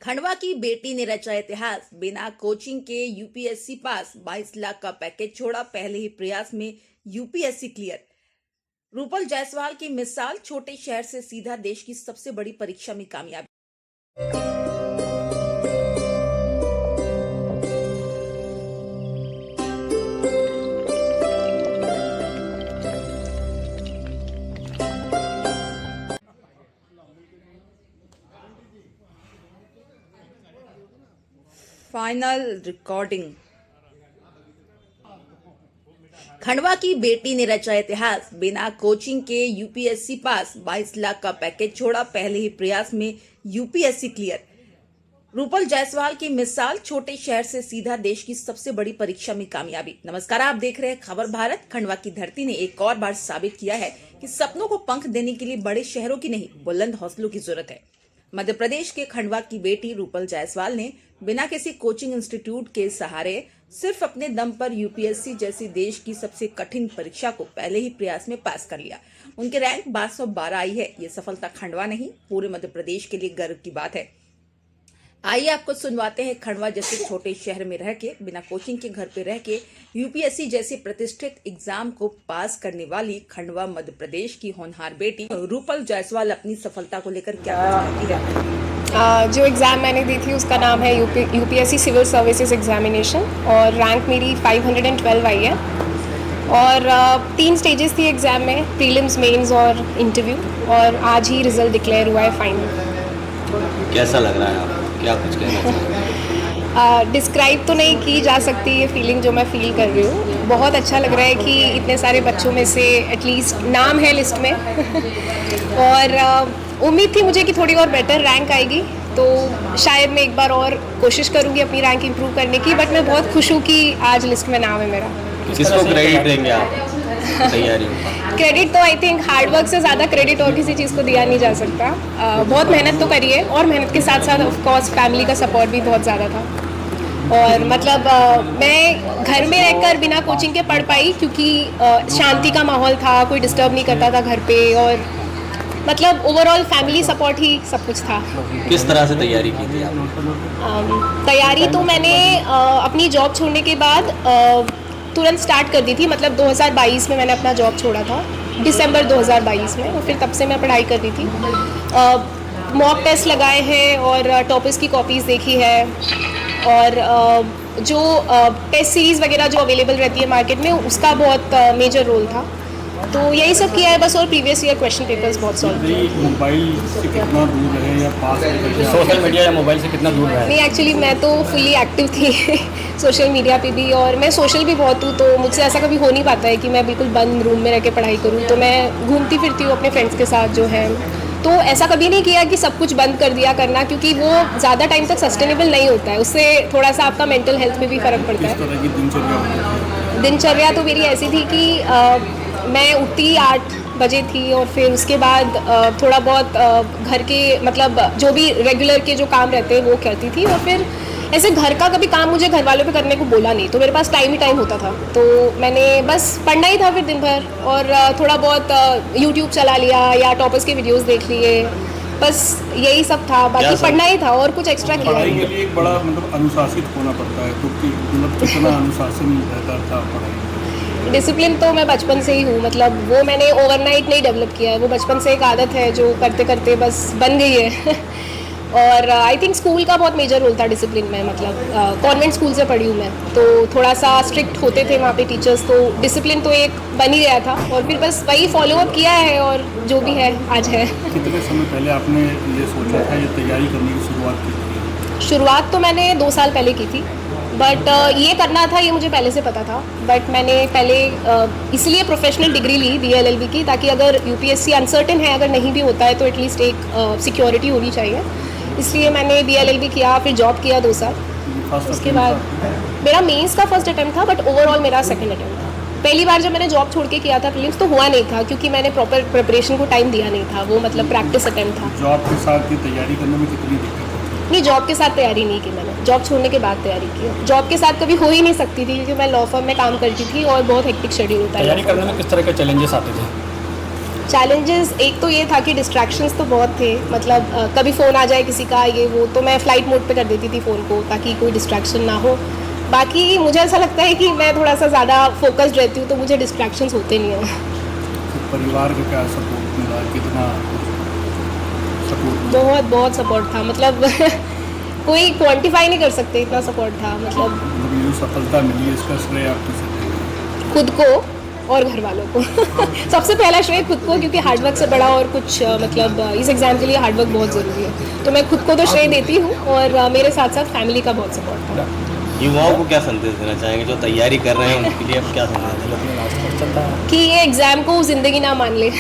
खंडवा की बेटी ने रचा इतिहास, बिना कोचिंग के यूपीएससी पास, 22 लाख का पैकेज छोड़ा, पहले ही प्रयास में यूपीएससी क्लियर। रूपल जायसवाल की मिसाल, छोटे शहर से सीधा देश की सबसे बड़ी परीक्षा में कामयाबी। Final recording. खंडवा की बेटी ने रचा इतिहास, बिना कोचिंग के यूपीएससी पास, 22 लाख का पैकेज छोड़ा, पहले ही प्रयास में यूपीएससी क्लियर। रूपल जायसवाल की मिसाल, छोटे शहर से सीधा देश की सबसे बड़ी परीक्षा में कामयाबी। नमस्कार, आप देख रहे हैं खबर भारत। खंडवा की धरती ने एक और बार साबित किया है कि सपनों को पंख देने के लिए बड़े शहरों की नहीं, बुलंद हौसलों की जरूरत है। मध्य प्रदेश के खंडवा की बेटी रूपल जायसवाल ने बिना किसी कोचिंग इंस्टीट्यूट के सहारे सिर्फ अपने दम पर यूपीएससी जैसी देश की सबसे कठिन परीक्षा को पहले ही प्रयास में पास कर लिया। उनके रैंक 1212 आई है। ये सफलता खंडवा नहीं, पूरे मध्य प्रदेश के लिए गर्व की बात है। आइए आपको सुनवाते हैं खंडवा जैसे छोटे शहर में रह के, बिना कोचिंग के घर पे रह के यूपीएससी जैसे प्रतिष्ठित एग्जाम को पास करने वाली खंडवा मध्य प्रदेश की होनहार बेटी रूपल जायसवाल अपनी सफलता को लेकर क्या कहती है। जो एग्ज़ाम मैंने दी थी उसका नाम है यूपीएससी सिविल सर्विसेज एग्जामिनेशन और रैंक मेरी 512 आई है। और 3 स्टेजेस थी एग्ज़ाम में, प्रीलिम्स, मेंस और इंटरव्यू, और आज ही रिजल्ट डिक्लेयर हुआ है फाइनल। कैसा लग रहा है आपको? क्या कुछ कहना चाहिए? डिस्क्राइब तो नहीं की जा सकती ये फीलिंग जो मैं फील कर रही हूँ। बहुत अच्छा लग रहा है कि इतने सारे बच्चों में से एटलीस्ट नाम है लिस्ट में और उम्मीद थी मुझे कि थोड़ी और बेटर रैंक आएगी, तो शायद मैं एक बार और कोशिश करूँगी अपनी रैंक इंप्रूव करने की। बट मैं बहुत खुश हूँ कि आज लिस्ट में नाम है मेरा। किसको क्रेडिट देंगे आप तैयारी? क्रेडिट तो आई थिंक हार्डवर्क से ज़्यादा क्रेडिट और किसी चीज़ को दिया नहीं जा सकता। बहुत मेहनत तो करी है और मेहनत के साथ साथ ऑफ कोर्स फैमिली का सपोर्ट भी बहुत ज़्यादा था। और मतलब मैं घर में रहकर बिना कोचिंग के पढ़ पाई क्योंकि शांति का माहौल था, कोई डिस्टर्ब नहीं करता था घर पे, और मतलब ओवरऑल फैमिली सपोर्ट ही सब कुछ था। किस तरह से तैयारी की थी आप? तैयारी तो मैंने अपनी जॉब छोड़ने के बाद तुरंत स्टार्ट कर दी थी। मतलब 2022 में मैंने अपना जॉब छोड़ा था, दिसंबर 2022 में, और फिर तब से मैं पढ़ाई कर रही थी। मॉक टेस्ट लगाए हैं और टॉपर्स की कॉपीज़ देखी है, और जो टेस्ट सीरीज़ वगैरह जो अवेलेबल रहती है मार्केट में, उसका बहुत मेजर रोल था। तो यही सब किया है बस, और प्रीवियस ईयर क्वेश्चन पेपर्स बहुत सॉल्व किए। मोबाइल से कितना दूर रहे या पास रहे? सोशल मीडिया या मोबाइल से कितना दूर रहे? नहीं, एक्चुअली मैं तो फुल्ली एक्टिव थी सोशल मीडिया पे भी, और मैं सोशल भी बहुत हूँ, तो मुझसे ऐसा कभी हो नहीं पाता है कि मैं बिल्कुल बंद रूम में रह के पढ़ाई करूँ। तो मैं घूमती फिरती हूँ अपने फ्रेंड्स के साथ जो है। तो ऐसा कभी नहीं किया कि सब कुछ बंद कर दिया करना, क्योंकि वो ज़्यादा टाइम तक सस्टेनेबल नहीं होता है। उससे थोड़ा सा आपका मेंटल हेल्थ में भी फ़र्क पड़ता है। किस तरह की दिनचर्या? दिनचर्या तो मेरी ऐसी थी कि मैं उठती 8 बजे थी, और फिर उसके बाद थोड़ा बहुत घर के मतलब जो भी रेगुलर के जो काम रहते हैं वो करती थी। और फिर ऐसे घर का कभी काम मुझे घर वालों पे करने को बोला नहीं, तो मेरे पास टाइम ही टाइम होता था। तो मैंने बस पढ़ना ही था फिर दिन भर, और थोड़ा बहुत यूट्यूब चला लिया या टॉपर्स के वीडियोस देख लिए, बस यही सब था। बाकी पढ़ना ही था और कुछ एक्स्ट्रा किया पढ़ाई नहीं। के लिए एक बड़ा मतलब अनुशासित होना पड़ता है, तो मतलब कितना अनुशासन रहता था पढ़ाई? डिसिप्लिन तो मैं बचपन से ही हूँ, मतलब वो मैंने ओवरनाइट नहीं डेवलप किया है, वो बचपन से एक आदत है जो करते करते बस बन गई है और आई थिंक स्कूल का बहुत मेजर रोल था डिसिप्लिन में। मतलब कॉन्वेंट स्कूल से पढ़ी हूँ मैं, तो थोड़ा सा स्ट्रिक्ट होते थे वहाँ पे टीचर्स, तो डिसिप्लिन तो एक बन ही गया था, और फिर बस वही फॉलो अप किया है, और जो भी है आज है। कितने समय पहले आपने ये सोचा था, ये तैयारी करने की शुरुआत की थी? शुरुआत तो मैंने 2 साल पहले की थी, बट ये करना था ये मुझे पहले से पता था। बट मैंने पहले इसलिए प्रोफेशनल डिग्री ली BLLB की, ताकि अगर यूपीएससी अनसर्टेन है, अगर नहीं भी होता है, तो एटलीस्ट एक सिक्योरिटी होनी चाहिए। इसलिए मैंने BLLB किया, फिर जॉब किया 2 साल। उसके बाद मेरा मेंस का फर्स्ट अटैम्प्ट था, बट ओवरऑल मेरा सेकंड अटैम्प्ट था। पहली बार जब मैंने जॉब छोड़ के किया था प्रीलिम्स, तो हुआ नहीं था क्योंकि मैंने प्रॉपर प्रिपरेशन को टाइम दिया नहीं था, वो मतलब प्रैक्टिस अटैम्प्ट था। जॉब के साथ की तैयारी करने में कितनी दिक्कत? नहीं, जॉब के साथ तैयारी नहीं की मैंने, जॉब छोड़ने के बाद तैयारी की। जॉब के साथ कभी हो ही नहीं सकती थी क्योंकि मैं लॉ फर्म में काम करती थी और बहुत हेक्टिक शेड्यूल होता है। तैयारी करने में किस तरह के चैलेंजेस आते थे? चैलेंजेस एक तो ये था कि डिस्ट्रैक्शंस तो बहुत थे, मतलब कभी फ़ोन आ जाए किसी का ये वो, तो मैं फ़्लाइट मोड पे कर देती थी फ़ोन को ताकि कोई डिस्ट्रैक्शन ना हो। बाकी मुझे ऐसा लगता है कि मैं थोड़ा सा ज़्यादा फोकस्ड रहती हूँ, तो मुझे डिस्ट्रैक्शंस होते नहीं हैं। तो परिवार का क्या सपोर्ट मिला, कितना सपोर्ट मिला? बहुत बहुत सपोर्ट था, मतलब कोई क्वांटिफाई नहीं कर सकते, इतना सपोर्ट था। मतलब ये जो सफलता मिली इसका श्रेय आप किसे देंगे? खुद को और घर वालों को सबसे पहला श्रेय खुद को, क्योंकि हार्डवर्क से बड़ा और कुछ मतलब इस एग्ज़ाम के लिए हार्डवर्क बहुत ज़रूरी है, तो मैं खुद को तो श्रेय देती हूँ, और मेरे साथ साथ फैमिली का बहुत सपोर्ट था। युवाओं को क्या संदेश देना चाहेंगे जो तैयारी कर रहे हैं उनके लिए आप क्या संदेश देना? कि ये एग्ज़ाम को ज़िंदगी ना मान ले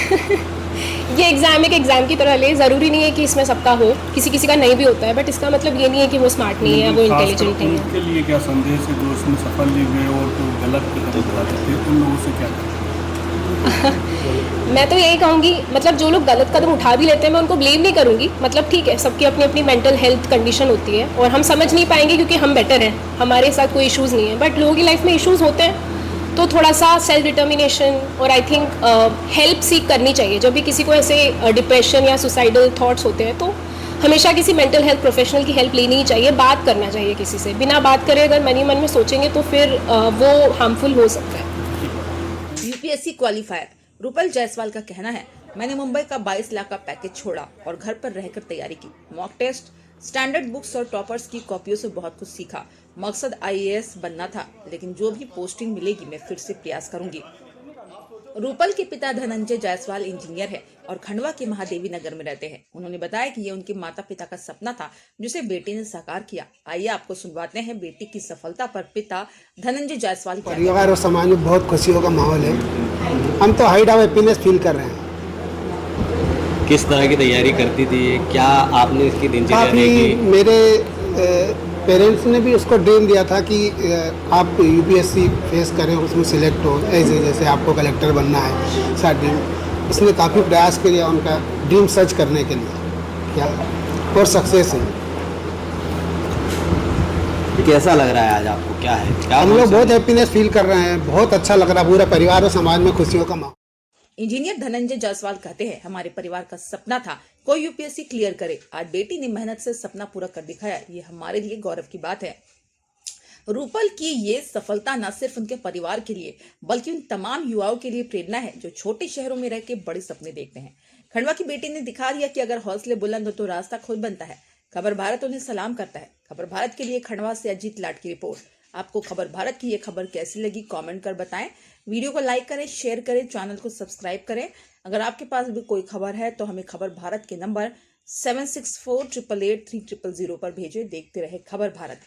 ये एग्ज़ाम एक एग्ज़ाम की तरह ले, ज़रूरी नहीं है कि इसमें सबका हो, किसी किसी का नहीं भी होता है, बट इसका मतलब ये नहीं है कि वो स्मार्ट नहीं है, वो इंटेलिजेंट नहीं है। उनके लिए क्या संदेश है जो इसमें सफल नहीं हुए और जो गलत कदम उठाते थे, उन लोगों से क्या कहें? मैं तो यही कहूँगी, मतलब जो लोग गलत कदम उठा भी लेते हैं मैं उनको ब्लेम नहीं करूँगी, मतलब ठीक है, सबकी अपनी अपनी मेंटल हेल्थ कंडीशन होती है और हम समझ नहीं पाएंगे क्योंकि हम बेटर हैं, हमारे साथ कोई इश्यूज़ नहीं है, बट लोगों की लाइफ में इश्यूज़ होते हैं, तो थोड़ा सा सेल्फ डिटर्मिनेशन और आई थिंक हेल्प सीख करनी चाहिए। जब भी किसी को ऐसे डिप्रेशन या सुसाइडल थॉट्स होते हैं तो हमेशा किसी मेंटल हेल्थ प्रोफेशनल की हेल्प लेनी ही चाहिए, बात करना चाहिए किसी से। बिना बात करे अगर मन ही मन में सोचेंगे तो फिर वो हार्मफुल हो सकता है। यूपीएससी क्वालिफायर रूपल जायसवाल का कहना है, मैंने मुंबई का 22 लाख का पैकेज छोड़ा और घर पर रहकर तैयारी की। मॉक टेस्ट, स्टैंडर्ड बुक्स और टॉपर्स की कॉपियों से बहुत कुछ सीखा। मकसद आईएएस बनना था, लेकिन जो भी पोस्टिंग मिलेगी मैं फिर से प्रयास करूंगी। रूपल के पिता धनंजय जायसवाल इंजीनियर है और खंडवा के महादेवी नगर में रहते हैं। उन्होंने बताया कि ये उनके माता पिता का सपना था जिसे बेटी ने साकार किया। आइए आपको सुनवाते हैं बेटी की सफलता पर पिता धनंजय जायसवाल क्या कहते हैं। परिवार और समाज में बहुत खुशियों का माहौल है। हम तो हाइट ऑफ हैप्पीनेस फील कर रहे हैं। किस तरह की तैयारी करती थी, क्या आपने इसकी दिनचर्या काफ़ी देखी? मेरे पेरेंट्स ने भी उसको ड्रीम दिया था कि आप यूपीएससी फेस करें, उसमें सिलेक्ट हो, ऐसे जैसे आपको कलेक्टर बनना है, साथ ड्रीम। उसने काफ़ी प्रयास किया उनका ड्रीम सर्च करने के लिए, क्या और सक्सेस है। कैसा लग रहा है आज आपको, क्या है क्या हम लोग बहुत हैप्पीनेस फील कर रहे हैं, बहुत अच्छा लग रहा है। पूरा परिवार और समाज में खुशियों का माहौल। इंजीनियर धनंजय जायसवाल कहते हैं, हमारे परिवार का सपना था कोई यूपीएससी क्लियर करे। आज बेटी ने मेहनत से सपना पूरा कर दिखाया, ये हमारे लिए गौरव की बात है। रूपल की ये सफलता न सिर्फ उनके परिवार के लिए बल्कि उन तमाम युवाओं के लिए प्रेरणा है जो छोटे शहरों में रह के बड़े सपने देखते हैं। खंडवा की बेटी ने दिखा दिया कि अगर हौसले बुलंद हो तो रास्ता खुद बनता है। खबर भारत उन्हें सलाम करता है। खबर भारत के लिए खंडवा से अजीत लाड की रिपोर्ट। आपको खबर भारत की ये खबर कैसी लगी कमेंट कर बताएं। वीडियो को लाइक करें, शेयर करें, चैनल को सब्सक्राइब करें। अगर आपके पास भी कोई खबर है तो हमें खबर भारत के नंबर 7648883000 पर भेजें। देखते रहे खबर भारत।